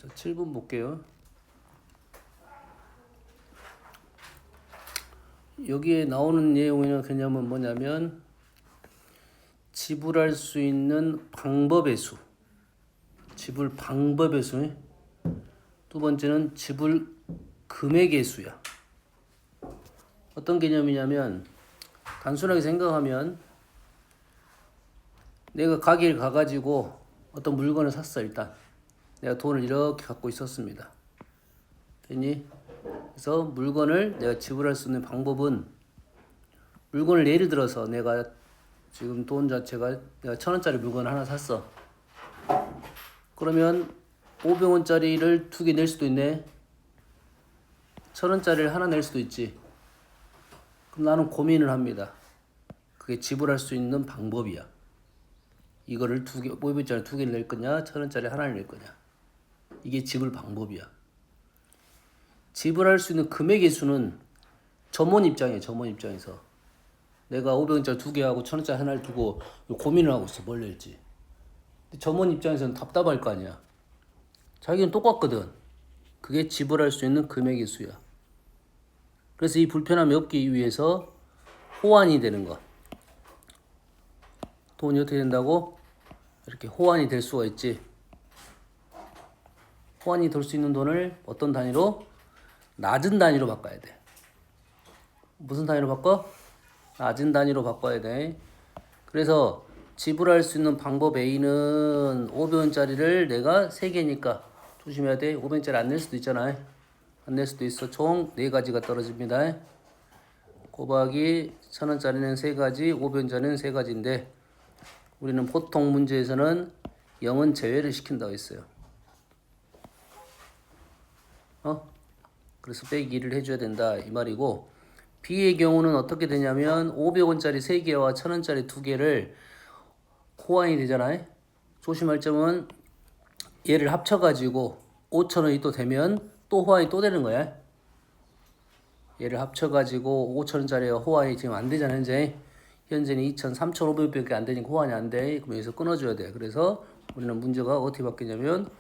자, 7번 볼게요. 여기에 나오는 내용이나 개념은 뭐냐면 지불할 수 있는 방법의 수, 지불 방법의 수. 두 번째는 지불 금액의 수야. 어떤 개념이냐면 단순하게 생각하면 내가 가게를 가가지고 어떤 물건을 샀어. 일단 내가 돈을 이렇게 갖고 있었습니다. 됐니? 그래서 물건을 내가 지불할 수 있는 방법은, 물건을 예를 들어서 내가 지금 돈 자체가 내가 1,000원짜리 물건을 하나 샀어. 그러면 500원짜리를 2개 낼 수도 있네. 1,000원짜리를 하나 낼 수도 있지. 그럼 나는 고민을 합니다. 그게 지불할 수 있는 방법이야. 이거를 500원짜리 2개를 낼 거냐, 1,000원짜리 하나를 낼 거냐. 이게 지불 방법이야. 지불할 수 있는 금액의 수는 점원 입장이에요. 점원 입장에서 내가 500원짜리 2개 하고 1,000원짜리 하나를 두고 고민을 하고 있어. 뭘 낼지. 근데 점원 입장에서는 답답할 거 아니야. 자기는 똑같거든. 그게 지불할 수 있는 금액의 수야. 그래서 이 불편함이 없기 위해서 호환이 되는 거. 돈이 어떻게 된다고? 이렇게 호환이 될 수가 있지. 호환이 될 수 있는 돈을 어떤 단위로? 낮은 단위로 바꿔야 돼. 무슨 단위로 바꿔? 낮은 단위로 바꿔야 돼. 그래서 지불할 수 있는 방법 A는 500원짜리를 내가 3개니까 조심해야 돼. 500원짜리 안 낼 수도 있잖아. 안 낼 수도 있어. 총 4가지가 떨어집니다. 곱하기 1,000원짜리는 3가지, 500원짜리는 3가지인데 우리는 보통 문제에서는 0은 제외를 시킨다고 했어요. 그래서 빼기 1을 해줘야 된다 이 말이고, B의 경우는 어떻게 되냐면 500원짜리 3개와 1,000원짜리 2개를 호환이 되잖아요. 조심할 점은 얘를 합쳐가지고 5,000원이 또 되면 또 호환이 또 되는 거야. 얘를 합쳐가지고 5,000원짜리가 호환이 지금 안 되잖아. 현재는 3,500원밖에 안 되니까 호환이 안 돼. 그럼 여기서 끊어줘야 돼. 그래서 우리는 문제가 어떻게 바뀌냐면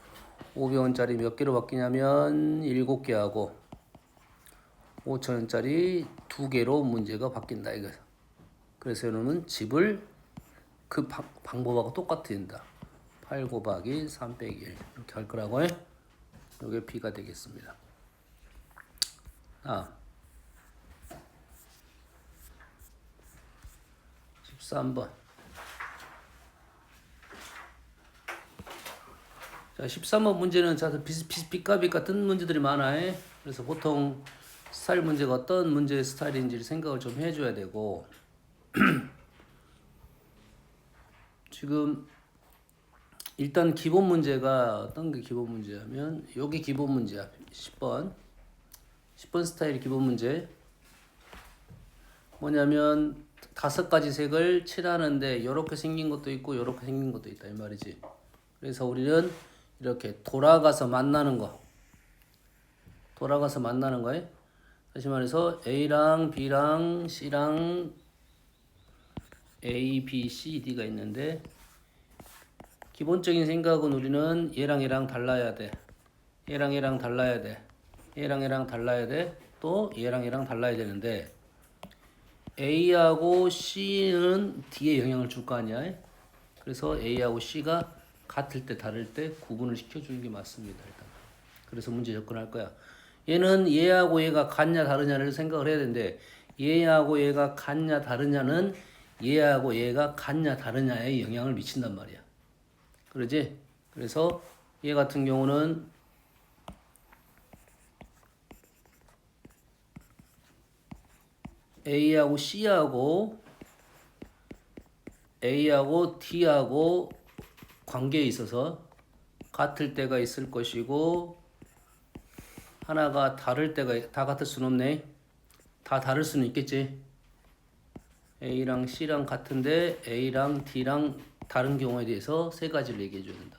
500원짜리 몇 개로 바뀌냐면 7개 하고 5,000원짜리 2개로 문제가 바뀐다 이거. 그래서 이놈은 집을 그 방법하고 똑같아진다. 8 곱하기 3 빼기 1 이렇게 할 거라고 해. 이게 B가 되겠습니다. 13번. 자, 13번 문제는 비값이 같은 문제들이 많아요. 그래서 보통 스타일 문제가 어떤 문제의 스타일인지를 생각을 좀 해줘야 되고 지금 일단 기본 문제가 어떤 게 기본 문제냐면 여기 기본 문제야. 10번 스타일 기본 문제 뭐냐면 5가지 색을 칠하는데 이렇게 생긴 것도 있고 이렇게 생긴 것도 있다 이 말이지. 그래서 우리는 이렇게 돌아가서 만나는 거예요. 다시 말해서 A랑 B랑 C랑 A, B, C, D가 있는데 기본적인 생각은 우리는 얘랑 달라야 돼. 얘랑 달라야 돼. 얘랑 달라야 돼. 또 얘랑 달라야 되는데 A하고 C는 D에 영향을 줄 거 아니야. 그래서 A하고 C가 같을 때 다를 때 구분을 시켜주는 게 맞습니다. 일단. 그래서 문제 접근할 거야. 얘는 얘하고 얘가 같냐 다르냐를 생각을 해야 되는데 얘하고 얘가 같냐 다르냐는 얘하고 얘가 같냐 다르냐에 영향을 미친단 말이야. 그러지? 그래서 얘 같은 경우는 A하고 D하고 관계에 있어서 같을 때가 있을 것이고 하나가 다를 때가 다 같을 수는 없네. 다 다를 수는 있겠지. A랑 C랑 같은데 A랑 D랑 다른 경우에 대해서 3가지를 얘기해 줘야 된다.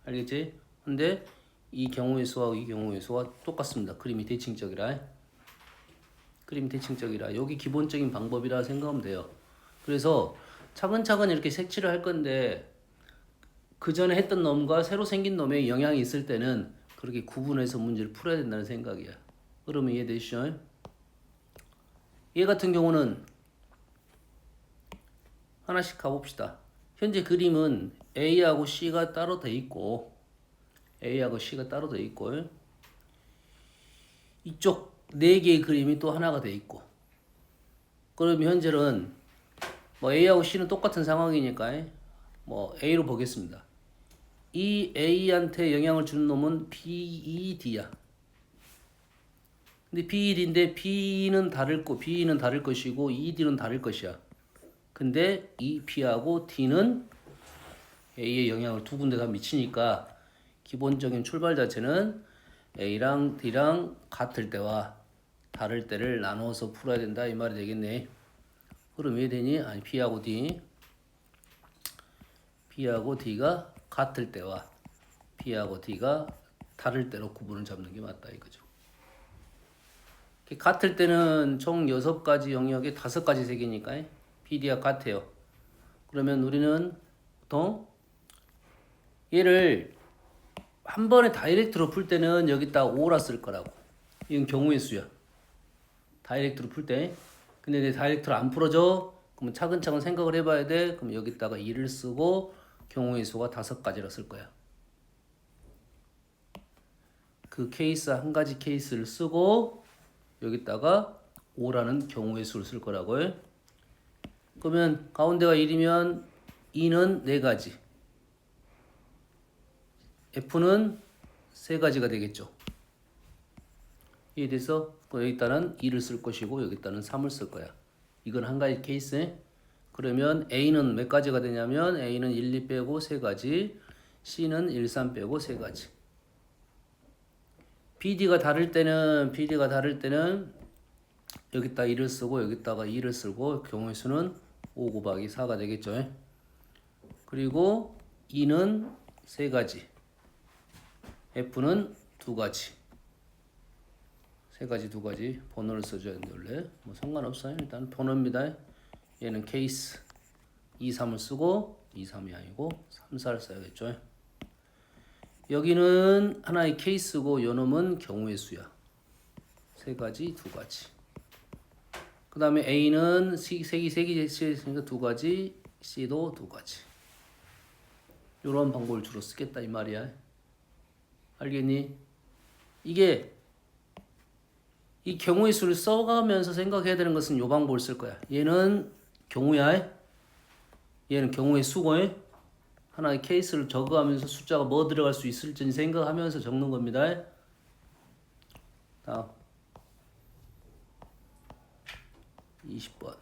알겠지? 근데 이 경우의 수와 이 경우의 수와 똑같습니다. 그림이 대칭적이라. 여기 기본적인 방법이라 생각하면 돼요. 그래서 차근차근 이렇게 색칠을 할 건데 그 전에 했던 놈과 새로 생긴 놈에 영향이 있을 때는 그렇게 구분해서 문제를 풀어야 된다는 생각이야. 그러면 이해되시죠? 얘 같은 경우는 하나씩 가봅시다. 현재 그림은 A하고 C가 따로 돼 있고 A하고 C가 따로 돼 있고 이쪽 4개의 그림이 또 하나가 돼 있고 그럼 현재는 뭐 A하고 C는 똑같은 상황이니까 뭐 A로 보겠습니다. 이 A한테 영향을 주는 놈은 BED야. 근데 BED인데 B는 다를 것이고 ED는 다를 것이야. 근데 이 B하고 D는 A의 영향을 두 군데 다 미치니까 기본적인 출발 자체는 A랑 D랑 같을 때와 다를 때를 나눠서 풀어야 된다 이 말이 되겠네. 그럼 왜 되니? 아니 B하고 D가 같을 때와 B하고 D가 다를 때로 구분을 잡는 게 맞다 이거죠. 같을 때는 총 6가지 영역에 5가지 색이니까 BD가 같아요. 그러면 우리는 보통 얘를 한 번에 다이렉트로 풀 때는 여기다 5라 쓸 거라고. 이건 경우의 수야. 다이렉트로 풀 때. 근데 내 다이렉트로 안 풀어져? 그러면 차근차근 생각을 해봐야 돼. 그럼 여기다가 2를 쓰고 경우의 수가 5가지라 쓸 거야. 그 케이스 한 가지 케이스를 쓰고 여기다가 5라는 경우의 수를 쓸 거라고요. 그러면 가운데가 1이면 2는 4가지. F는 3가지가 되겠죠. 이해돼서 여기다는 2를 쓸 것이고 여기다는 3을 쓸 거야. 이건 한 가지 케이스에. 그러면 A는 몇 가지가 되냐면 A는 1, 2 빼고 3가지, C는 1, 3 빼고 3가지. BD가 다를 때는 여기다 1을 쓰고 여기다가 2를 쓰고 경우의 수는 5 곱하기 4가 되겠죠. 그리고 E는 3가지, F는 2가지. 3가지, 2가지 번호를 써줘야 되는데 원래 뭐 상관없어요. 일단 번호입니다. 얘는 케이스 2, 3을 쓰고 2, 3이 아니고 3, 4를 써야겠죠. 여기는 하나의 케이스고 요놈은 경우의 수야. 3가지, 2가지. 그 다음에 A는 색이 3개 있으니까 2가지, C도 2가지. 요런 방법을 주로 쓰겠다 이 말이야. 알겠니? 이게 이 경우의 수를 써가면서 생각해야 되는 것은 요 방법을 쓸 거야. 얘는 경우야. 얘는 경우의 수고. 하나의 케이스를 적어가면서 숫자가 뭐 들어갈 수 있을지 생각하면서 적는 겁니다. 다음 20번.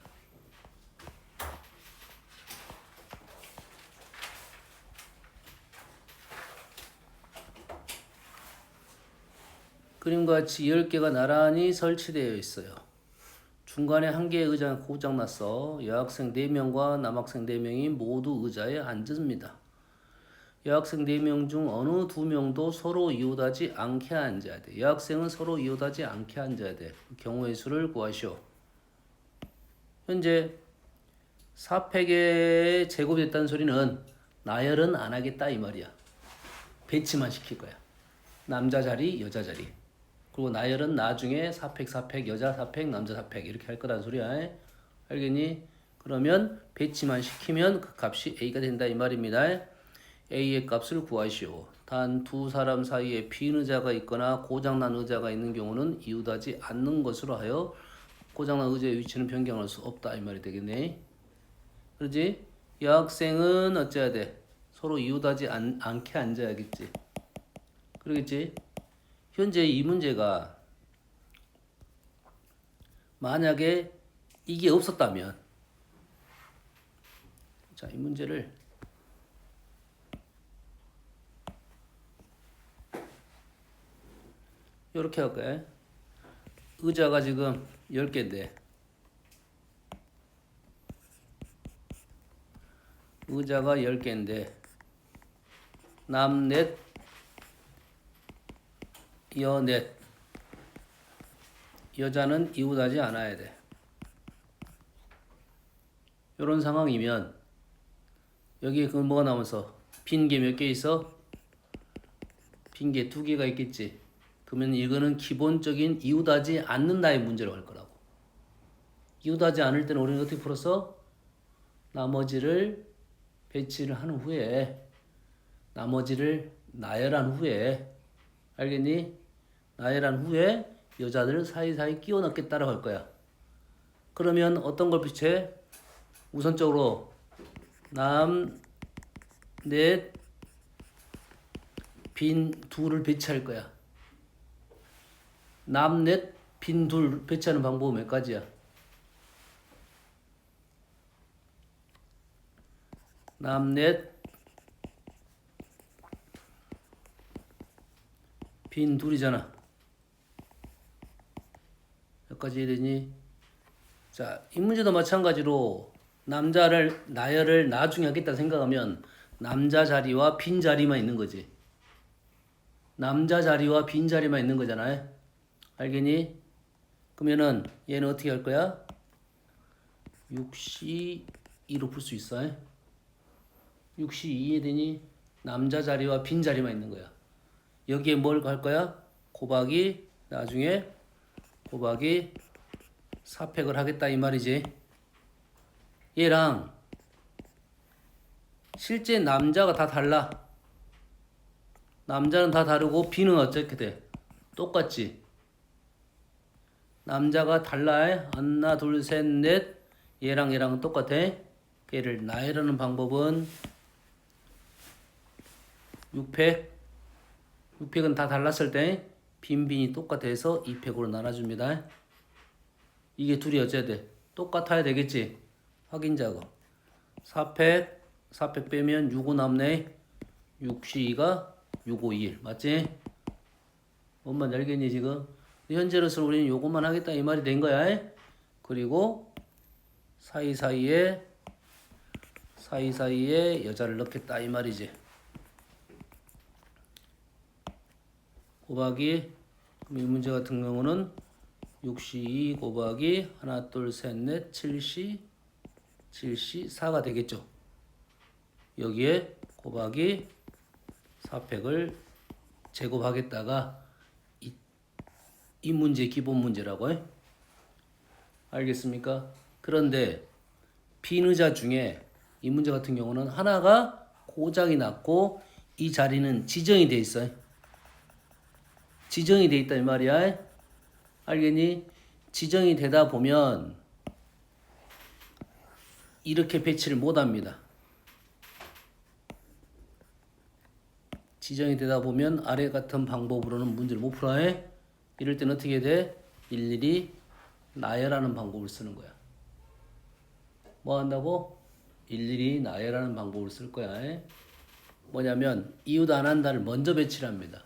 그림과 같이 10개가 나란히 설치되어 있어요. 중간에 한 개의 의자가 고장났어. 여학생 4명과 남학생 4명이 모두 의자에 앉습니다. 여학생 4명 중 어느 2명도 서로 이웃하지 않게 앉아야 돼. 여학생은 서로 이웃하지 않게 앉아야 돼. 경우의 수를 구하시오. 현재 4팩에 제곱됐다는 소리는 나열은 안 하겠다 이 말이야. 배치만 시킬 거야. 남자 자리, 여자 자리. 그리고 나열은 나중에 4팩, 여자 4팩, 남자 4팩 이렇게 할 거란 소리야. 알겠니? 그러면 배치만 시키면 그 값이 A가 된다 이 말입니다. A의 값을 구하시오. 단 두 사람 사이에 빈 의자가 있거나 고장난 의자가 있는 경우는 이웃하지 않는 것으로 하여 고장난 의자의 위치는 변경할 수 없다 이 말이 되겠네. 그렇지? 여학생은 어째야 돼? 서로 이웃하지 않게 앉아야겠지. 그러겠지? 현재 이 문제가 만약에 이게 없었다면 자, 이 문제를 이렇게 할까요? 의자가 지금 10개인데 의자가 10개인데 남 넷, 여 넷. 여자는 이웃하지 않아야 돼. 이런 상황이면 여기에 그 뭐가 나오면서 빈 게 몇 개 있어? 빈 게 두 개가 있겠지. 그러면 이거는 기본적인 이웃하지 않는다의 문제로 할 거라고. 이웃하지 않을 때는 우리는 어떻게 풀었어? 나머지를 배치를 한 후에 나머지를 나열한 후에 알겠니? 나열한 후에 여자들을 사이사이 끼워 넣겠다라고 할 거야. 그러면 어떤 걸 배치해? 우선적으로 남, 넷, 빈 둘을 배치할 거야. 남, 넷, 빈 둘 배치하는 방법은 몇 가지야? 남, 넷, 빈 둘이잖아. 몇 가지 되니? 자, 이 문제도 마찬가지로 남자를 나열을 나중에 하겠다 생각하면 남자 자리와 빈 자리만 있는 거지. 남자 자리와 빈 자리만 있는 거잖아요. 알겠니? 그러면은 얘는 어떻게 할 거야? 6시 2로 풀 수 있어. 6시 2에 되니 남자 자리와 빈 자리만 있는 거야. 여기에 뭘 할 거야? 곱하기 나중에 곱하기 4팩을 하겠다 이 말이지. 얘랑 실제 남자가 다 달라. 남자는 다 다르고 B는 어떻게 돼? 똑같지. 남자가 달라. 하나 둘 셋 넷 얘랑 얘랑은 똑같아. 얘를 나열하는 방법은 6팩 6팩은 다 달랐을 때 빈빈이 똑같아서 2팩으로 나눠줍니다. 이게 둘이 어째야 돼? 똑같아야 되겠지. 확인 작업. 4팩 빼면 6, 5 남네. 6시2가 6, 5, 2일 맞지? 뭔만 알겠니 지금? 현재로서 우리는 요것만 하겠다 이 말이 된 거야. 그리고 사이사이에 여자를 넣겠다 이 말이지. 곱하기 그럼 이 문제 같은 경우는 6시 2 곱하기 하나 둘 셋 넷 7시 4가 되겠죠. 여기에 곱하기 4팩을 제곱하겠다가 이 문제 기본 문제라고 해. 알겠습니까? 그런데 빈의자 중에 이 문제 같은 경우는 하나가 고장이 났고 이 자리는 지정이 돼 있어요. 지정이 돼 있다 이 말이야. 알겠니? 지정이 되다 보면 이렇게 배치를 못 합니다. 지정이 되다 보면 아래 같은 방법으로는 문제를 못 풀어야 해. 이럴 때는 어떻게 돼? 일일이 나열하는 방법을 쓰는 거야. 뭐 한다고? 일일이 나열하는 방법을 쓸 거야. 뭐냐면 이웃 안 한다를 먼저 배치를 합니다.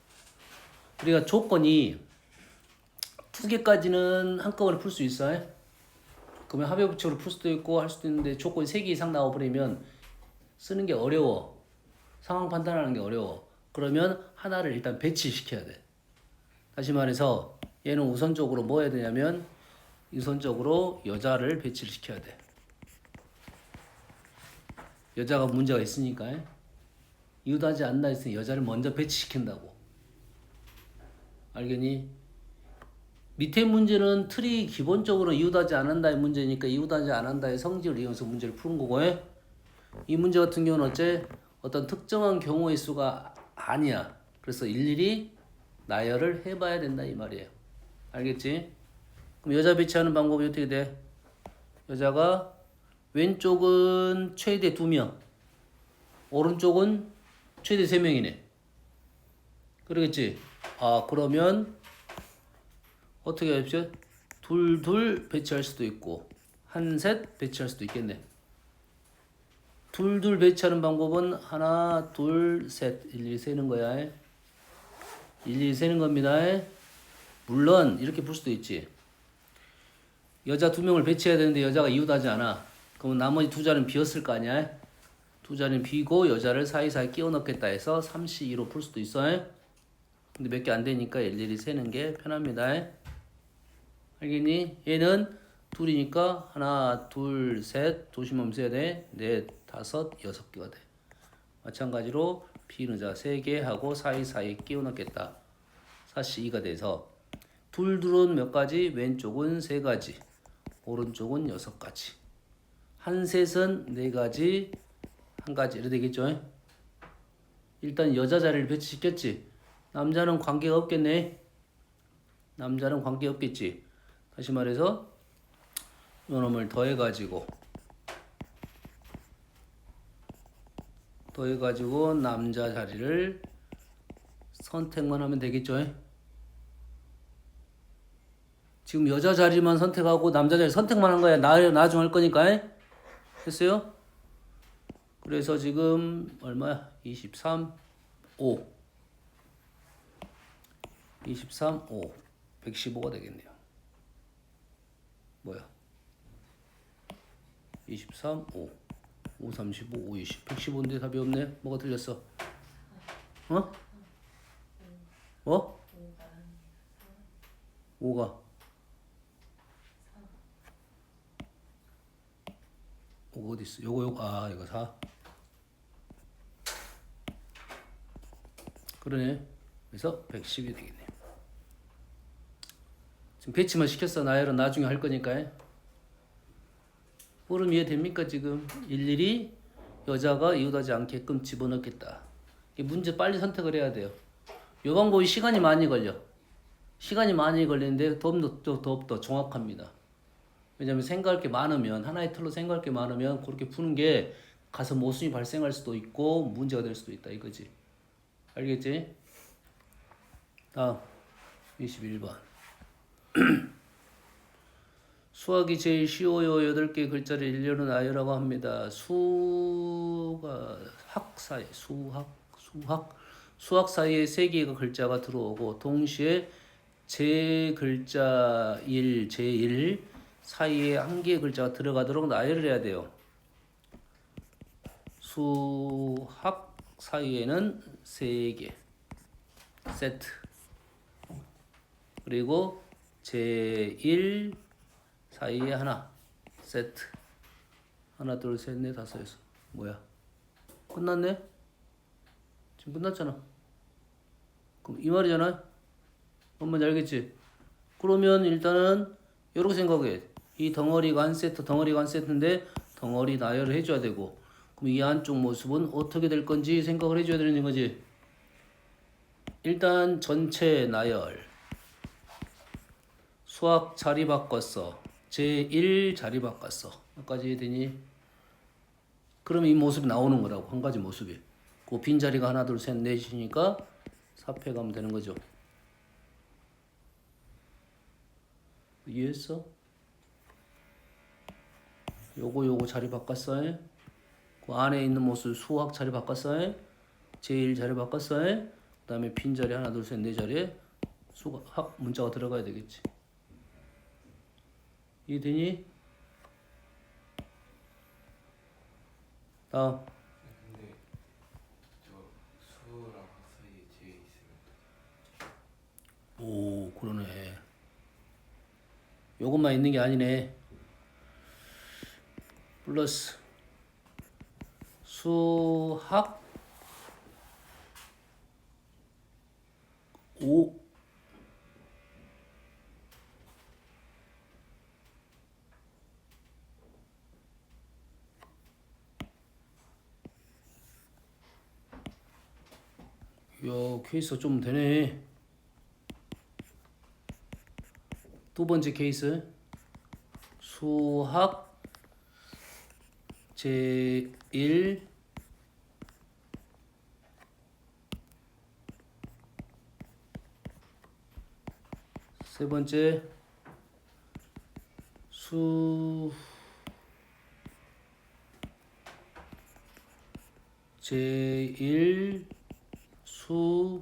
우리가 조건이 2개까지는 한꺼번에 풀 수 있어. 그러면 합의법칙으로 풀 수도 있고 할 수도 있는데 조건이 3개 이상 나와버리면 쓰는 게 어려워. 상황 판단하는 게 어려워. 그러면 하나를 일단 배치시켜야 돼. 다시 말해서 얘는 우선적으로 뭐 해야 되냐면 우선적으로 여자를 배치를 시켜야 돼. 여자가 문제가 있으니까 이웃하지 않나 했으니 여자를 먼저 배치시킨다고. 알겠니? 밑에 문제는 틀이 기본적으로 이웃하지 않는다의 문제니까 이웃하지 않는다의 성질을 이용해서 문제를 푸는 거고 이 문제 같은 경우는 어째 어떤 특정한 경우의 수가 아니야. 그래서 일일이 나열을 해봐야 된다 이 말이에요. 알겠지? 그럼 여자 배치하는 방법이 어떻게 돼? 여자가 왼쪽은 최대 2명 오른쪽은 최대 3명이네. 그러겠지? 아 그러면 어떻게 하십시오? 둘 배치할 수도 있고 한 셋 배치할 수도 있겠네. 둘 배치하는 방법은 하나 둘 셋 일일이 세는 거야. 일일이 세는 겁니다. 물론 이렇게 풀 수도 있지. 여자 2명을 배치해야 되는데 여자가 이웃하지 않아. 그럼 나머지 2자리는 비었을 거 아니야. 2자리는 비고 여자를 사이사이 끼워 넣겠다 해서 3시2로 풀 수도 있어. 근데 몇 개 안 되니까 일일이 세는 게 편합니다. 알겠니? 얘는 둘이니까 하나, 둘, 셋 조심하면서 해야 돼. 넷, 다섯, 6개가 돼. 마찬가지로 P는 자 3개 하고 사이사이에 끼워 넣겠다. 4C2가 돼서 둘둘은 몇 가지? 왼쪽은 3가지, 오른쪽은 6가지. 한 셋은 4가지, 한 가지 이래 되겠죠? 일단 여자 자리를 배치시켰지. 남자는 관계가 없겠네. 남자는 관계 없겠지. 다시 말해서 요놈을 더해가지고 남자 자리를 선택만 하면 되겠죠. 지금 여자 자리만 선택하고 남자 자리 선택만 한 거야. 나중 할 거니까. 됐어요? 그래서 지금 얼마야? 23, 5. 23, 5. 115가 되겠네요. 뭐야? 23, 5. 5, 35, 5, 20. 115인데 답이 없네. 뭐가 틀렸어? 어? 뭐? 5가. 5가 어디 있어? 요거. 이거 4. 그러네. 그래서 110이 되겠네. 지금 배치만 시켰어. 나열은 나중에 할 거니까. 흐름 이해됩니까? 지금 일일이 여자가 이웃하지 않게끔 집어넣겠다. 이 문제 빨리 선택을 해야 돼요. 이 방법이 시간이 많이 걸려. 시간이 많이 걸리는데 더 정확합니다. 왜냐면 생각할 게 많으면, 하나의 틀로 생각할 게 많으면 그렇게 푸는 게 가서 모순이 발생할 수도 있고 문제가 될 수도 있다 이거지. 알겠지? 다음 21번. 수학이 제일 쉬워요. 8개 글자를 일렬로 나열하고 합니다. 수학 사이에 3개의 글자가 들어오고 동시에 제1 사이에 1개의 글자가 들어가도록 나열을 해야 돼요. 수학 사이에는 3개 세트, 그리고 제1 사이에 하나 세트. 하나 둘 셋 넷 다섯 여섯. 뭐야? 끝났네? 지금 끝났잖아. 그럼 이 말이잖아. 뭔지 알겠지? 그러면 일단은 이렇게 생각해. 이 덩어리가 한 세트인데 덩어리 나열을 해줘야 되고, 그럼 이 안쪽 모습은 어떻게 될 건지 생각을 해줘야 되는 거지. 일단 전체 나열. 수학 자리 바꿨어. 제1 자리 바꿨어. 여기까지 되니? 그럼 이 모습이 나오는 거라고. 한 가지 모습이. 그 빈자리가 하나 둘 셋 넷이니까 4패 가면 되는 거죠. 이해했어? 요거 자리 바꿨어. 그 안에 있는 모습 수학 자리 바꿨어. 제1 자리 바꿨어. 그 다음에 빈자리 하나 둘 셋 넷 자리에 수학 문자가 들어가야 되겠지. 이해되니? 다음. 근데 저 수랑 학 사이에 제 있으면 오, 그러네. 요것만 있는 게 아니네. 플러스 수학 5 요 케이스가 좀 되네. 두 번째 케이스 수학 제1 세 번째 수 제1 수학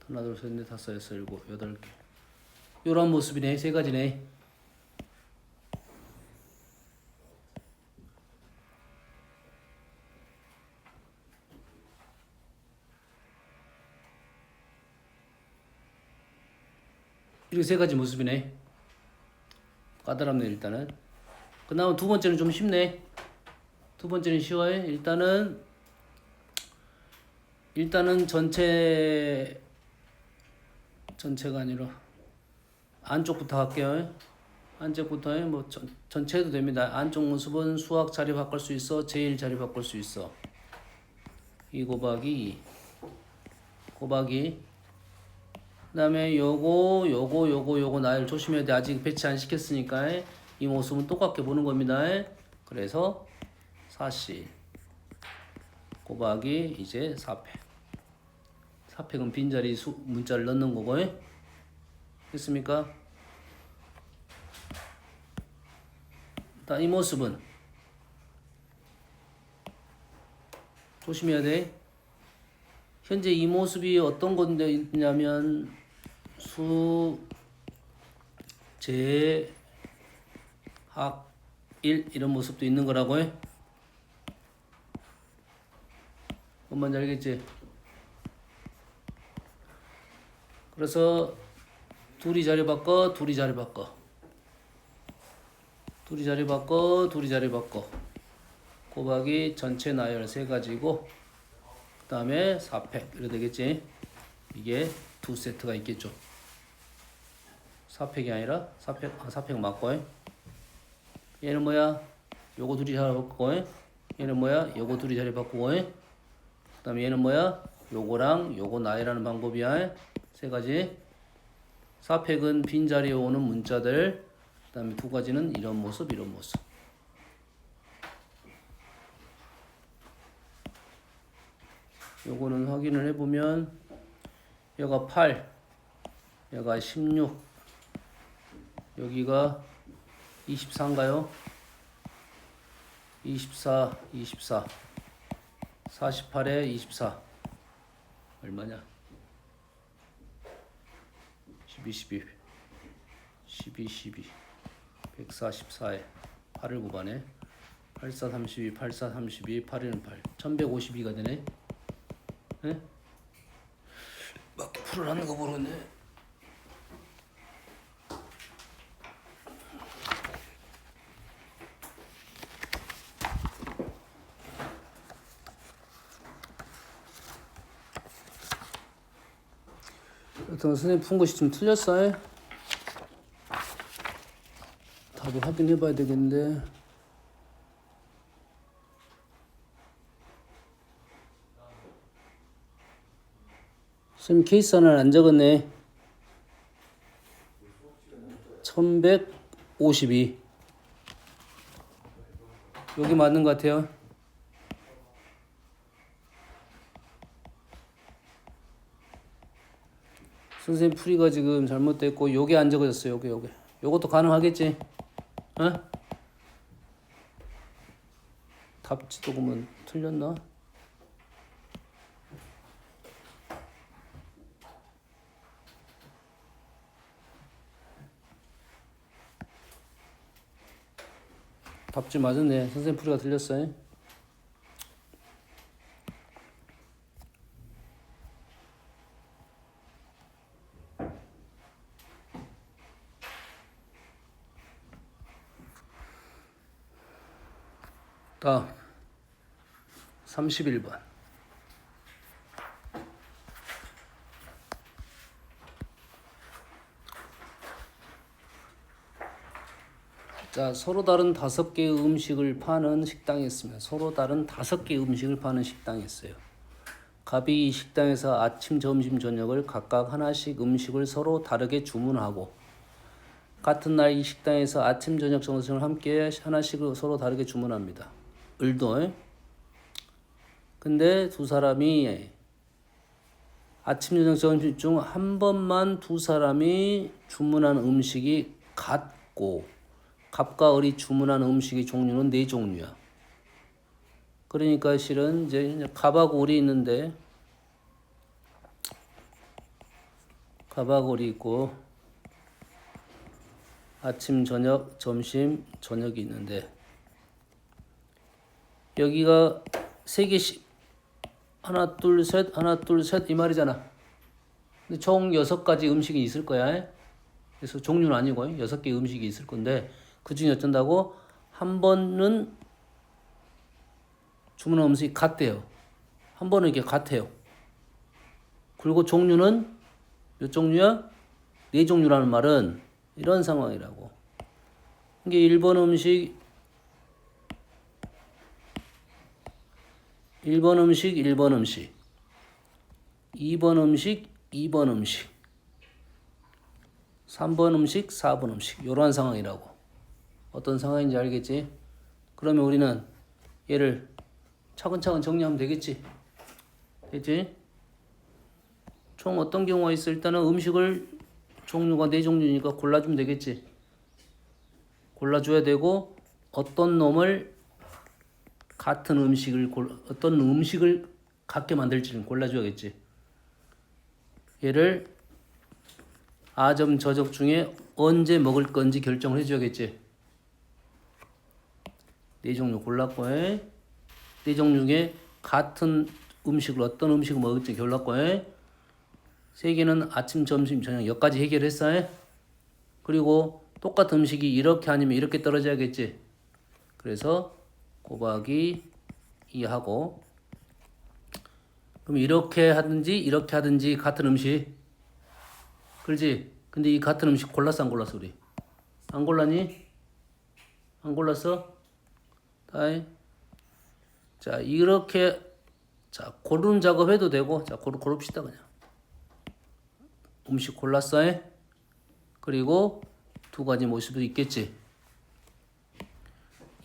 하나 둘 셋 넷 다섯 여섯 일곱 여덟 개. 요런 모습이네. 세 가지네. 이렇게 세 가지 모습이네. 까다롭네 일단은. 그 다음 두 번째는 좀 쉽네. 두 번째는 쉬워요. 일단은 전체가 아니라 안쪽부터 할게요. 안쪽부터 뭐 전체 해도 됩니다. 안쪽 모습은 수학 자리 바꿀 수 있어. 제1 자리 바꿀 수 있어. 2 곱하기 2 곱하기 그다음에 요거 나열 조심해야 돼. 아직 배치 안 시켰으니까 이 모습은 똑같게 보는 겁니다. 그래서 40 곱하기 이제 4팩. 4팩은 빈자리 문자를 넣는 거고. 됐습니까? 이 모습은 조심해야 돼. 현재 이 모습이 어떤 건데 있냐면 제 학 1 이런 모습도 있는 거라고 해. 뭔지 알겠지? 그래서 둘이 자리 바꿔 곱하기 전체 나열 세 가지고 그 다음에 4팩 이래 되겠지. 이게 두 세트가 있겠죠. 4팩이 아니라 4팩 맞고 얘는 뭐야? 요거 둘이 자리 바꾸고 얘는 뭐야? 요거 둘이 자리 바꾸고 그 다음에 얘는 뭐야? 요거랑 요거 나열하는 방법이야. 세 가지. 4팩은 빈자리에 오는 문자들. 그 다음에 두 가지는 이런 모습. 요거는 확인을 해보면 얘가 8, 얘가 16, 여기가 24인가요? 24, 48에 24 얼마냐? 12, 144에 8을 곱하네. 84, 32, 8에는 8, 1152가 되네. 네? 맞게 풀어놨는 거 모르네. 여튼 선생님 푼 것이 좀 틀렸어요. 답을 확인해 봐야 되겠는데. 선생님 케이스 하나를 안 적었네. 1152 여기 맞는 것 같아요. 선생님 풀이가 지금 잘못됐고 요게 안 적어졌어요. 요게 요것도 가능하겠지? 어? 답지도 보면 틀렸나? 답지 맞았네. 선생님 풀이가 틀렸어요. 다음 31번. 자, 서로 다른 5개의 음식을 파는 식당이 있습니다. 서로 다른 5개의 음식을 파는 식당이 있어요. 갑이 이 식당에서 아침, 점심, 저녁을 각각 하나씩 음식을 서로 다르게 주문하고 같은 날 이 식당에서 아침, 저녁, 점심을 함께 하나씩 서로 다르게 주문합니다. 을도. 근데 두 사람이 아침, 저녁, 점심 중 한 번만 두 사람이 주문한 음식이 같고 갑과 을이 주문한 음식의 종류는 4종류야. 그러니까 실은 이제 갑하고 을이 있는데 갑하고 을이 있고 아침, 저녁, 점심, 저녁이 있는데 여기가 3개씩 하나, 둘, 셋 이 말이잖아. 근데 총 6가지 음식이 있을 거야. 그래서 종류는 아니고 6개 음식이 있을 건데 그 중에 어쩐다고 한 번은 주문한 음식이 같대요. 한 번은 이게 같아요. 그리고 종류는 몇 종류야? 4종류라는 말은 이런 상황이라고. 이게 1번 음식 1번 음식 1번 음식 2번 음식 2번 음식 3번 음식 4번 음식 이러한 상황이라고. 어떤 상황인지 알겠지? 그러면 우리는 얘를 차근차근 정리하면 되겠지? 됐지? 총 어떤 경우가 있어? 일단은 음식을 종류가 4종류니까 골라주면 되겠지? 골라줘야 되고 어떤 놈을 같은 음식을 어떤 음식을 같게 만들지를 골라줘야겠지. 얘를 아점 저적 중에 언제 먹을 건지 결정을 해줘야겠지. 4종류 골랐고 4종류 중에 같은 음식을 어떤 음식을 먹을지 골랐고 3개는 아침, 점심, 저녁 여기까지 해결했어. 그리고 똑같은 음식이 이렇게 아니면 이렇게 떨어져야겠지. 그래서 곱하기 2하고 그럼 이렇게 하든지 같은 음식 그렇지? 근데 이 같은 음식 골랐어 안 골랐어 우리? 안 골랐니? 안 골랐어? 다이. 자 이렇게 자 고르는 작업 해도 되고 자 고릅시다 그냥. 음식 골랐어. 그리고 2가지 모습도 있겠지.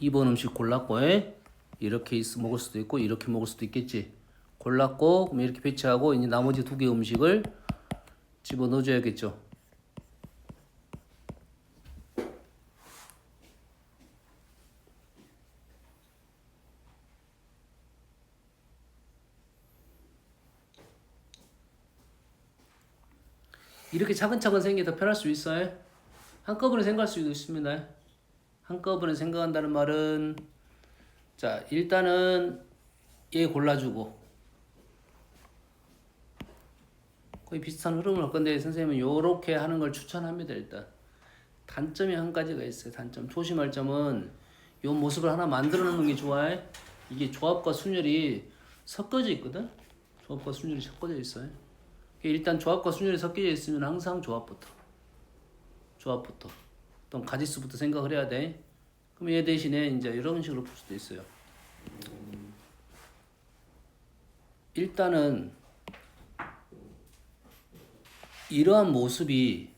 2번 음식 골랐고 이렇게 먹을 수도 있고 이렇게 먹을 수도 있겠지. 골랐고 그럼 이렇게 배치하고 이제 나머지 2개 음식을 집어넣어 줘야겠죠. 이렇게 차근차근 생각이 더 편할 수 있어요. 한꺼번에 생각할 수도 있습니다. 한꺼번에 생각한다는 말은 자 일단은 얘 골라주고 거의 비슷한 흐름을 할 건데 선생님은 요렇게 하는 걸 추천합니다. 일단 단점이 한 가지가 있어요. 단점 조심할 점은 요 모습을 하나 만들어 놓는 게 좋아요. 이게 조합과 순열이 섞어져 있거든. 조합과 순열이 섞어져 있어요. 일단 조합과 순열이 섞여져 있으면 항상 조합부터 어떤 가지수부터 생각을 해야 돼. 그럼 얘 대신에 이제 이런 식으로 풀 수도 있어요. 일단은 이러한 모습이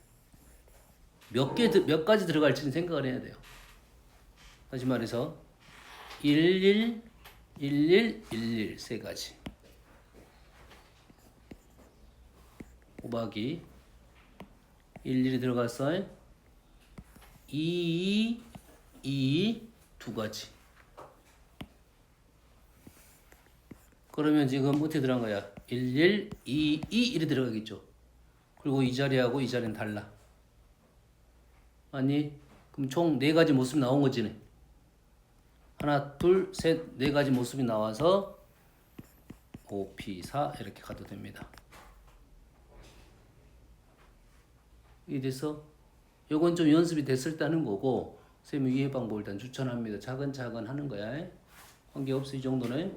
몇 가지 들어갈지는 생각을 해야 돼요. 다시 말해서 11, 11, 11 세 가지 곱하기 11이 들어갔어. 2, 2, 2가지. 그러면 지금 어떻게 들어간 거야? 11, 2, 2 1이 들어가겠죠. 그리고 이 자리하고 이 자리는 달라. 아니 그럼 총 4가지 모습이 나온 거지. 하나, 둘, 셋, 4가지 모습이 나와서 5P4 이렇게 가도 됩니다. 이래서 요건 좀 연습이 됐을 때 하는 거고 선생님이 이해 방법을 일단 추천합니다. 차근차근 하는 거야. 관계없어 이 정도는.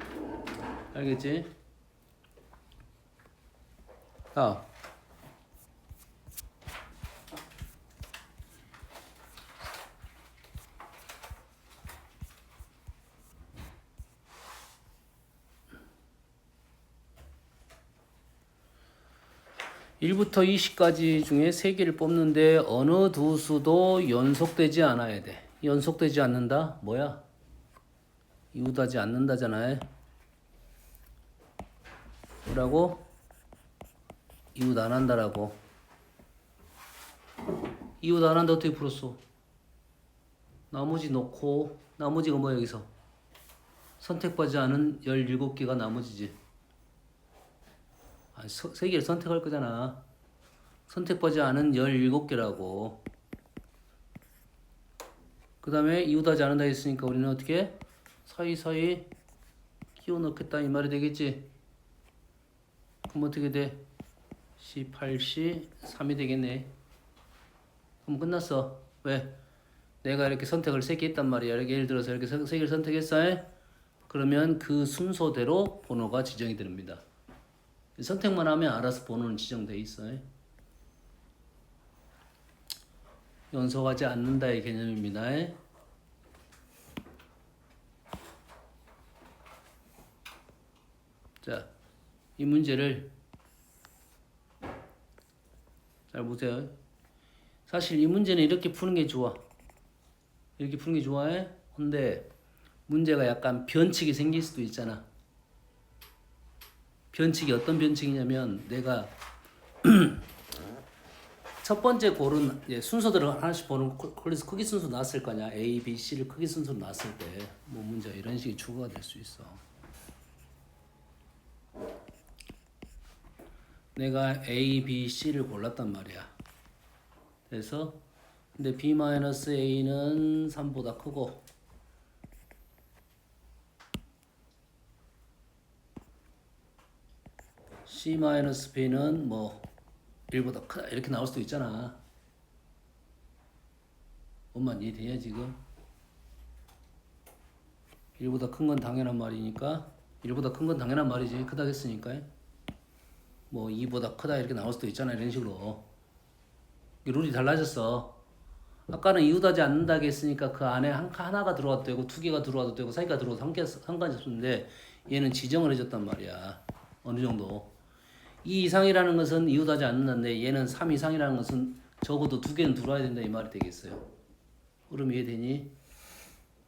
알겠지? 자 1부터 20까지 중에 3개를 뽑는데 어느 두 수도 연속되지 않아야 돼. 연속되지 않는다? 뭐야? 이웃하지 않는다잖아요. 뭐라고? 이웃 안 한다라고. 이웃 안 한다 어떻게 풀었어? 나머지 넣고 나머지가 뭐야 여기서? 선택받지 않은 17개가 나머지지. 아, 3개를 선택할 거잖아. 선택받지 않은 17개라고. 그 다음에 이웃하지 않는다 했으니까 우리는 어떻게? 사이사이 끼워 넣겠다 이 말이 되겠지? 그럼 어떻게 돼? C8C 3이 되겠네. 그럼 끝났어. 왜? 내가 이렇게 선택을 3개 했단 말이야. 이렇게 예를 들어서 이렇게 3개를 선택했어. 그러면 그 순서대로 번호가 지정이 됩니다. 선택만 하면 알아서 번호는 지정돼 있어. 연속하지 않는다의 개념입니다. 자, 이 문제를 잘 보세요. 사실 이 문제는 이렇게 푸는 게 좋아. 이렇게 푸는 게 좋아해. 근데 문제가 약간 변칙이 생길 수도 있잖아. 변칙이 어떤 변칙이냐면 내가 첫 번째 고른 순서대로 하나씩 보는 콜리스 크기 순서 놨을 거냐. A, B, C를 크기 순서로 놨을 때 뭐 문제가 이런 식의 추가가 될 수 있어. 내가 A, B, C를 골랐단 말이야. 그래서 근데 B-A는 3보다 크고 C-B는 뭐 1보다 크다 이렇게 나올 수도 있잖아. 뭔만 이해되냐 지금? 1보다 큰 건 당연한 말이니까 1보다 큰 건 당연한 말이지. 크다겠으니까 뭐 2보다 크다 이렇게 나올 수도 있잖아. 이런 식으로 룰이 달라졌어. 아까는 이웃하지 않는다고 했으니까 그 안에 하나가 들어와도 되고 2개가 들어와도 되고 3개가 들어와도 상관이 없었는데 얘는 지정을 해줬단 말이야. 어느 정도 2 이상이라는 것은 이웃하지 않는다는데 얘는 3 이상이라는 것은 적어도 2개는 들어와야 된다 이 말이 되겠어요. 그럼 이해되니?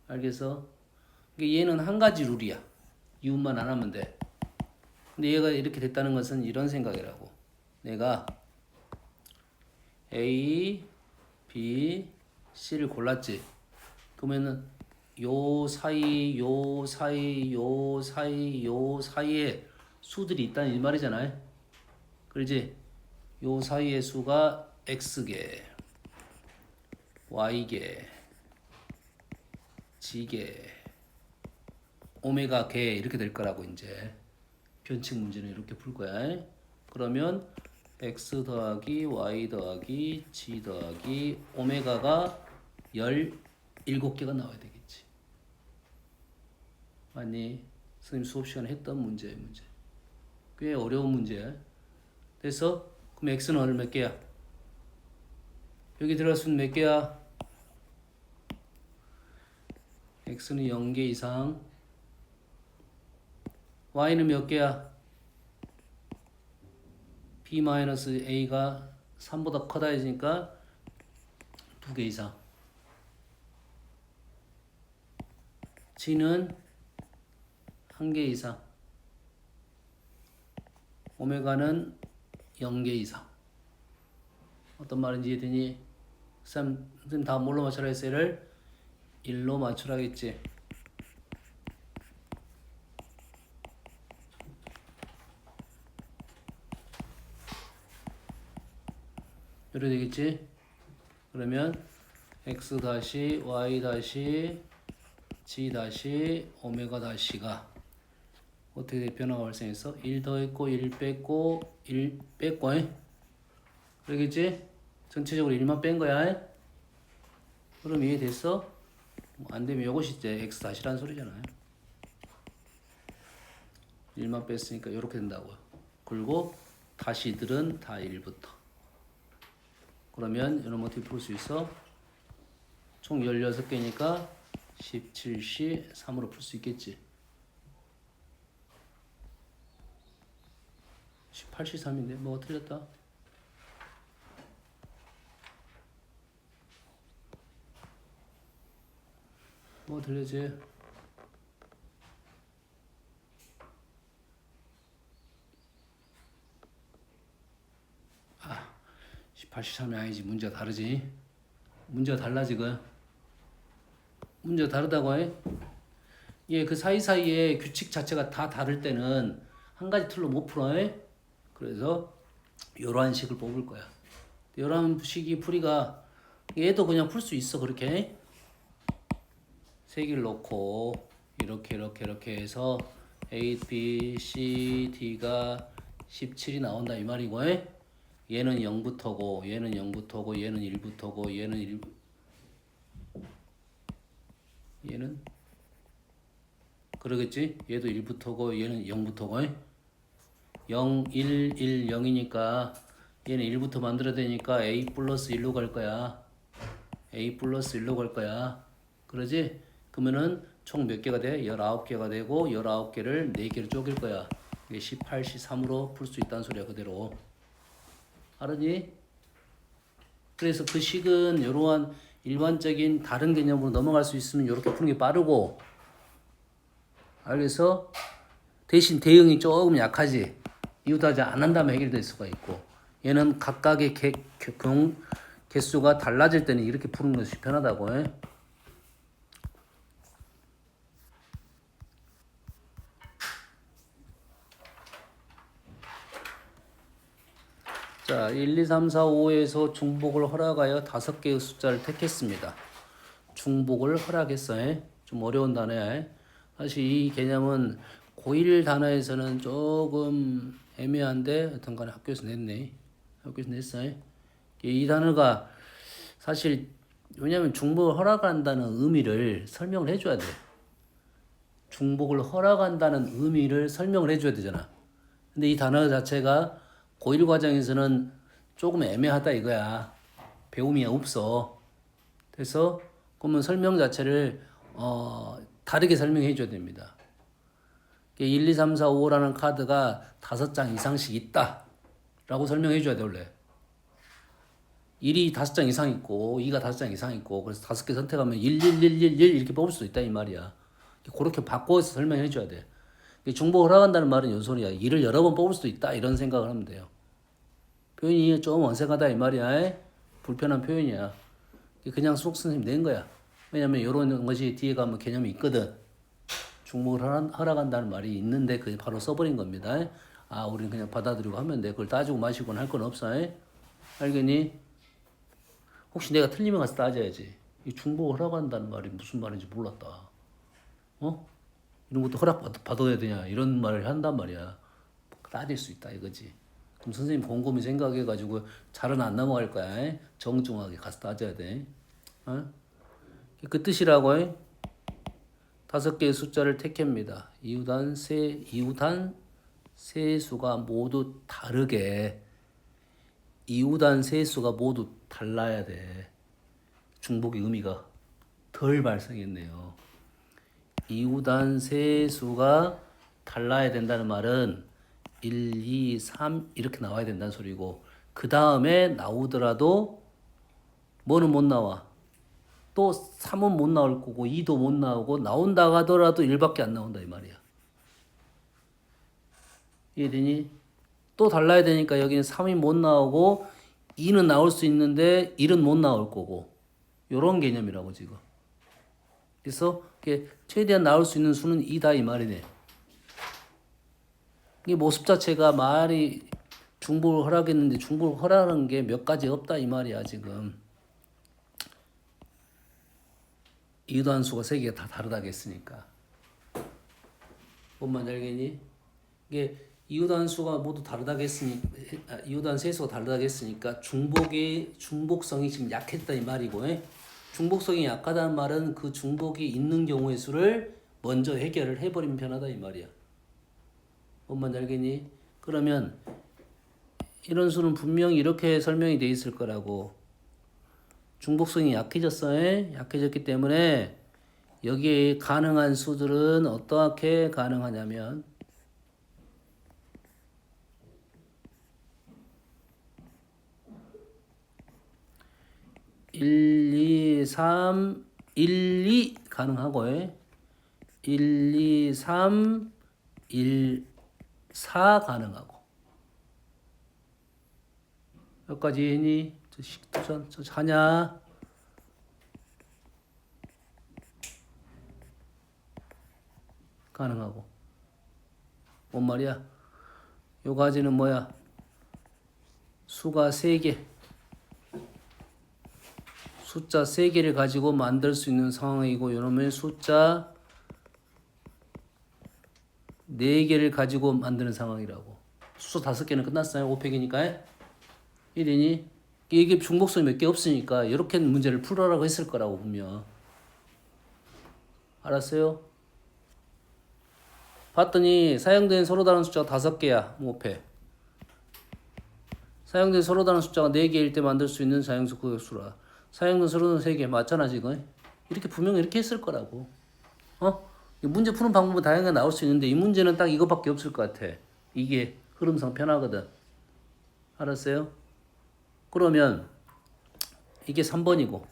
알겠어? 그러니까 얘는 한 가지 룰이야. 이웃만 안 하면 돼. 근데 얘가 이렇게 됐다는 것은 이런 생각이라고. 내가 A, B, C를 골랐지. 그러면은 요 사이, 요 사이, 요 사이, 요 사이에 수들이 있다는 이 말이잖아요. 그렇지? 요 사이의 수가 X개, Y개, G개, 오메가개 이렇게 될 거라고 이제. 변칙 문제는 이렇게 풀 거야. 그러면 X 더하기 Y 더하기 G 더하기 오메가가 17개가 나와야 되겠지. 아니, 선생님 수업 시간에 했던 문제. 꽤 어려운 문제야. 됐어? 그럼 X는 얼마 몇 개야? 여기 들어갈 수는 몇 개야? X는 0개 이상. Y는 몇 개야? B-A가 3보다 커다 해지니까 2개 이상. G는 1개 이상. 오메가는 0개 이상. 어떤 말인지 이해되니? 선생님 다음 뭘로 맞추라 했어? 얘를 1로 맞추라 했지. 이래 되겠지? 그러면 x 다시 y 다시 g 다시 오메가 다시가 어떻게 변화가 발생했어? 1 더했고 1 뺐고 1 뺐고 그러겠지? 전체적으로 1만 뺀 거야. 그럼 이해됐어? 안 되면 이것이 이제 x 다시라는 소리잖아요. 1만 뺐으니까 이렇게 된다고요. 그리고 다시들은 다 1부터. 그러면 이런 어떻게 풀 수 있어? 총 16개니까 17시 3으로 풀 수 있겠지. 18시 3인데 뭐가 틀렸다? 뭐가 틀렸지? 아, 18시 3이 아니지. 문제가 다르지. 문제가 달라 지금. 문제가 다르다고 해. 예, 그 사이사이에 규칙 자체가 다 다를 때는 한 가지 틀로 못 풀어. 그래서 이러한 식을 뽑을 거야. 이러한 식이 풀이가 얘도 그냥 풀 수 있어. 그렇게 세 개를 놓고 이렇게 해서 A, B, C, D가 17이 나온다 이 말이고 얘는 0부터고 얘는 0부터고 얘는 1부터고 얘는 그러겠지? 얘도 1부터고 얘는 0부터고 0, 1, 1, 0이니까 얘는 1부터 만들어야 되니까 a 플러스 1로 갈 거야. a 플러스 1로 갈 거야. 그러지? 그러면은 총 몇 개가 돼? 19개가 되고 19개를 4개로 쪼갤 거야. 이게 18, 13으로 풀 수 있다는 소리야 그대로. 알았니? 그래서 그 식은 이러한 일반적인 다른 개념으로 넘어갈 수 있으면 이렇게 푸는 게 빠르고 알겠어? 대신 대응이 조금 약하지. 이웃하지 안 한다면 해결될 수가 있고 얘는 각각의 개수가 달라질 때는 이렇게 푸는 것이 편하다고 해. 자, 1, 2, 3, 4, 5에서 중복을 허락하여 5개의 숫자를 택했습니다. 중복을 허락했어요. 좀 어려운 단어야. 사실 이 개념은 고1 단어에서는 조금 애매한데 어떤 간에 학교에서 냈네. 학교에서 냈어요. 이 단어가 사실 왜냐면 중복을 허락한다는 의미를 설명을 해줘야 돼. 중복을 허락한다는 의미를 설명을 해줘야 되잖아. 근데 이 단어 자체가 고1 과정에서는 조금 애매하다 이거야. 배움이 없어. 그래서 그러면 설명 자체를 다르게 설명해 줘야 됩니다. 1, 2, 3, 4, 5라는 카드가 5장 이상씩 있다 라고 설명해 줘야 돼 원래. 1이 5장 이상 있고 2가 5장 이상 있고 그래서 5개 선택하면 1, 1, 1, 1, 1 이렇게 뽑을 수 있다 이 말이야. 그렇게 바꿔서 설명해 줘야 돼. 중복을 허락한다는 말은 요 소리야. 2를 여러 번 뽑을 수도 있다 이런 생각을 하면 돼요. 표현이 좀 어색하다 이 말이야. 불편한 표현이야. 그냥 수학 선생님 낸 거야. 왜냐면 이런 것이 뒤에 가면 개념이 있거든. 중복을 허락한다는 말이 있는데 그게 바로 써버린 겁니다. 아, 우리는 그냥 받아들이고 하면 돼. 그걸 따지고 마시고는 할 건 없어. 알겠니? 혹시 내가 틀리면 가서 따져야지. 이 중복을 허락한다는 말이 무슨 말인지 몰랐다. 이런 것도 받아야 되냐? 이런 말을 한단 말이야. 따질 수 있다 이거지. 그럼 선생님 곰곰이 생각해가지고 잘은 안 넘어갈 거야. 정중하게 가서 따져야 돼. 그 뜻이라고. 5개의 숫자를 택합니다. 이웃한 세수가 모두 다르게 이웃한 세수가 모두 달라야 돼. 중복의 의미가 덜 발생했네요. 이웃한 세수가 달라야 된다는 말은 1, 2, 3 이렇게 나와야 된다는 소리고 그 다음에 나오더라도 뭐는 못 나와. 또 3은 못 나올 거고 2도 못 나오고 나온다 하더라도 1밖에 안 나온다 이 말이야. 이해되니? 또 달라야 되니까 여기는 3이 못 나오고 2는 나올 수 있는데 1은 못 나올 거고 요런 개념이라고 지금. 그래서 최대한 나올 수 있는 수는 2다 이 말이네. 이 모습 자체가 말이 중복을 허락했는데 중복을 허락하는 게 몇 가지 없다 이 말이야 지금. 이웃한 수가 3개가 다 다르다고 했으니까. 뭔 말인지 알겠니? 이게 이웃한 수가 모두 다르다고 했으니까 이웃한 세수가 다르다고 했으니까 중복성이 지금 약했다 이 말이고. 중복성이 약하다는 말은 그 중복이 있는 경우의 수를 먼저 해결을 해버리면 편하다 이 말이야. 뭔 말인지 알겠니? 그러면 이런 수는 분명히 이렇게 설명이 돼 있을 거라고. 중복성이 약해졌어요. 약해졌기 때문에 여기에 가능한 수들은 어떻게 가능하냐면 1, 2, 3, 1, 2 가능하고 1, 2, 3, 1, 4 가능하고 여기까지 했니? 저 하냐? 가능하고 뭔 말이야? 요 가지는 뭐야? 수가 3개 숫자 3개를 가지고 만들 수 있는 상황이고 요놈의 숫자 4개를 가지고 만드는 상황이라고. 수소 5개는 끝났어요. 5팩이니까. 1이니? 이게 중복선이 몇 개 없으니까 이렇게 문제를 풀어라고 했을 거라고 보면. 알았어요? 봤더니 사용된 서로 다른 숫자가 5개야. 목표에. 사용된 서로 다른 숫자가 4개일 때 만들 수 있는 자연수 구역수라. 사용된 서로는 3개. 맞잖아 지금. 이렇게 분명히 이렇게 했을 거라고. 어? 이 문제 푸는 방법은 다양하게 나올 수 있는데 이 문제는 딱 이거밖에 없을 것 같아. 이게 흐름상 편하거든. 알았어요? 그러면 이게 3번이고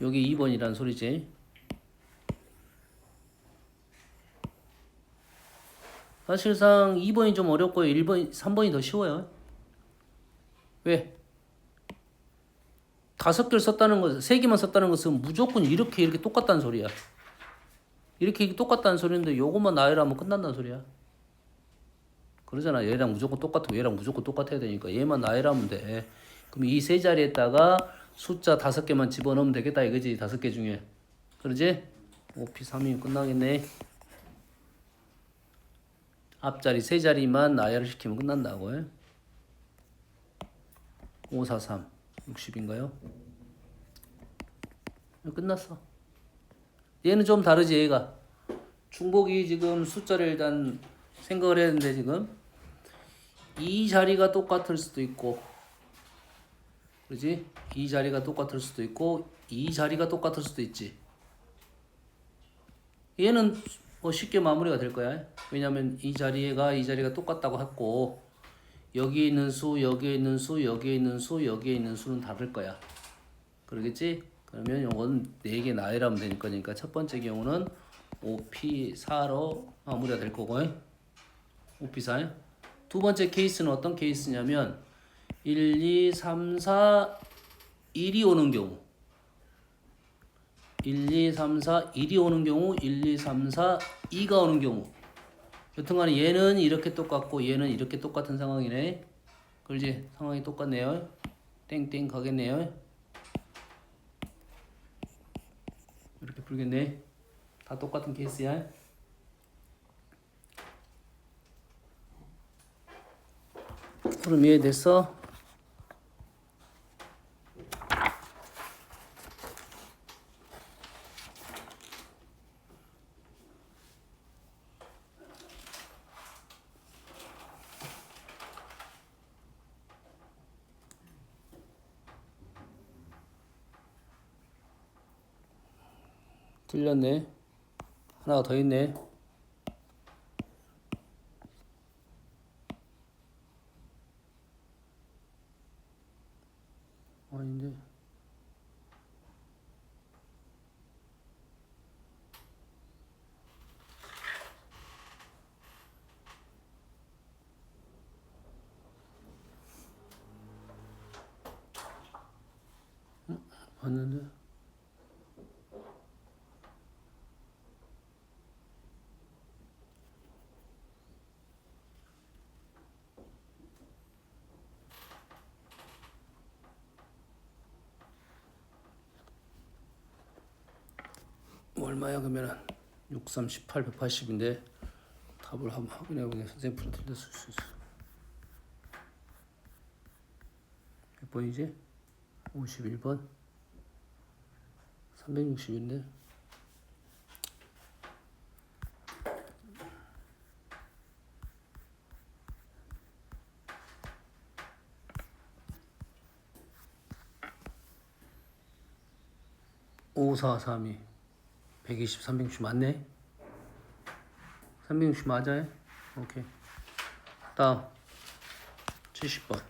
여기 2번이란 소리지. 사실상 2번이 좀 어렵고요. 1번, 3번이 더 쉬워요. 왜? 5개를 썼다는 것은 3개만 썼다는 것은 무조건 이렇게 똑같다는 소리야. 이렇게 똑같다는 소리인데 요것만 나열하면 끝난다는 소리야. 그러잖아. 얘랑 무조건 똑같고 얘랑 무조건 똑같아야 되니까 얘만 나열하면 돼. 그럼 이 세 자리에다가 숫자 5개만 집어넣으면 되겠다 이거지. 5개 중에. 그러지? 5P3이면 끝나겠네. 앞자리 세 자리만 나열을 시키면 끝난다고. 5, 4, 3, 60인가요? 끝났어. 얘는 좀 다르지 얘가. 중복이 지금 숫자를 일단 생각을 해야 되는데 지금 이 자리가 똑같을 수도 있고 그렇지? 이 자리가 똑같을 수도 있고 이 자리가 똑같을 수도 있지. 얘는 뭐 쉽게 마무리가 될 거야. 왜냐면 이 자리가 똑같다고 했고 여기 있는 수, 여기에 있는 수, 여기에 있는 수, 여기에 있는 수는 다를 거야. 그러겠지? 그러면 이건 4개 나열하면 되니까 그러니까 첫 번째 경우는 5P4로 마무리가 될 거고 5P4. 두 번째 케이스는 어떤 케이스냐면 1, 2, 3, 4, 1이 오는 경우 1, 2, 3, 4, 1이 오는 경우 1, 2, 3, 4, 2가 오는 경우 여튼간에 얘는 이렇게 똑같고 얘는 이렇게 똑같은 상황이네. 그렇지? 상황이 똑같네요. 땡땡 가겠네요. 이렇게 풀겠네. 다 똑같은 케이스야. 그럼 이해됐어? 틀렸네. 하나가 더 있네. 아닌데. 맞는데. 얼마야 그러면은 6, 3, 18, 180인데 답을 한번 확인해 보게. 선생님 풀 틀렸을 수 있어. 몇 번이지? 51번 360인데 5, 4, 3이 120, 360 맞네? 360 맞아요? 오케이. 다음 70번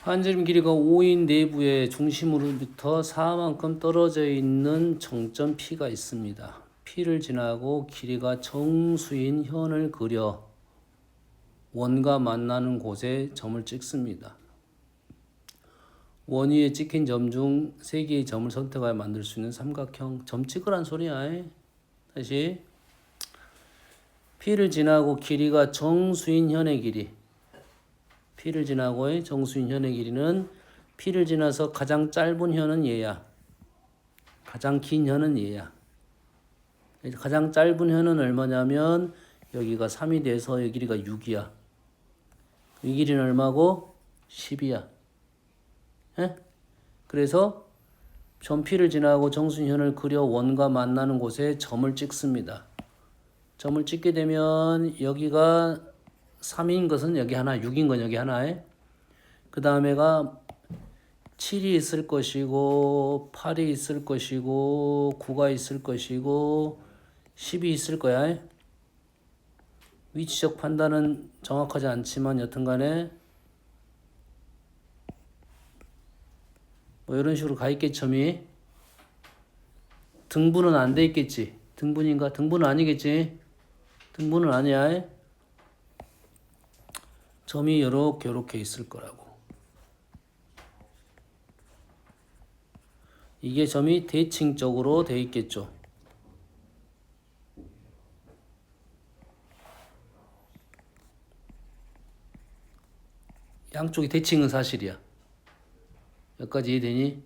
한지름 길이가 5인 내부의 중심으로부터 4만큼 떨어져 있는 정점 P가 있습니다. P를 지나고 길이가 정수인 현을 그려 원과 만나는 곳에 점을 찍습니다. 원 위에 찍힌 점 중 3개의 점을 선택하여 만들 수 있는 삼각형. 점 찍으란 소리야. 다시 P를 지나고 길이가 정수인 현의 길이. P를 지나고의 정수인 현의 길이는 P를 지나서 가장 짧은 현은 얘야. 가장 긴 현은 얘야. 가장 짧은 현은 얼마냐면 여기가 3이 돼서 이 길이가 6이야. 이 길이는 얼마고? 10이야. 예? 그래서 점 P를 지나고 정수현을 그려 원과 만나는 곳에 점을 찍습니다. 점을 찍게 되면 여기가 3인 것은 여기 하나, 6인 건 여기 하나에 그 다음에가 7이 있을 것이고 8이 있을 것이고 9가 있을 것이고 10이 있을 거야. 위치적 판단은 정확하지 않지만 여튼간에 뭐 이런 식으로 가 있겠지. 점이 등분은 안 돼 있겠지. 등분인가? 등분은 아니겠지. 등분은 아니야. 점이 요렇게 있을 거라고. 이게 점이 대칭적으로 돼 있겠죠. 양쪽이 대칭은 사실이야. 여기까지 이해되니?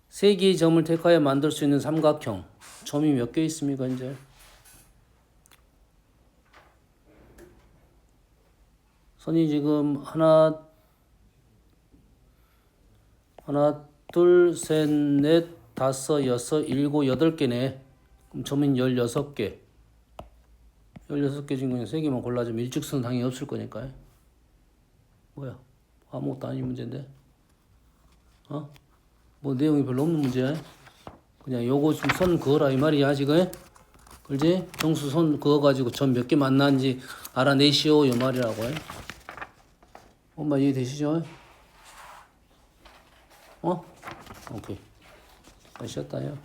세 개의 점을 택하여 만들 수 있는 삼각형. 점이 몇 개 있습니까, 이제? 선이 지금 하나, 둘, 셋, 넷, 다섯, 여섯, 일곱, 여덟 개네. 그럼 점은 16개. 16개 중에 3개만 골라주면 일직선 당연히 없을 거니까. 뭐야? 아무것도 아닌 문제인데? 어? 뭐 내용이 별로 없는 문제야? 그냥 요거 좀 선 그어라 이 말이야 지금. 그렇지? 정수 선 그어가지고 점 몇 개 만나는지 알아내시오 이 말이라고. 엄마 이해되시죠? 어? 오케이. 쉬었다 요.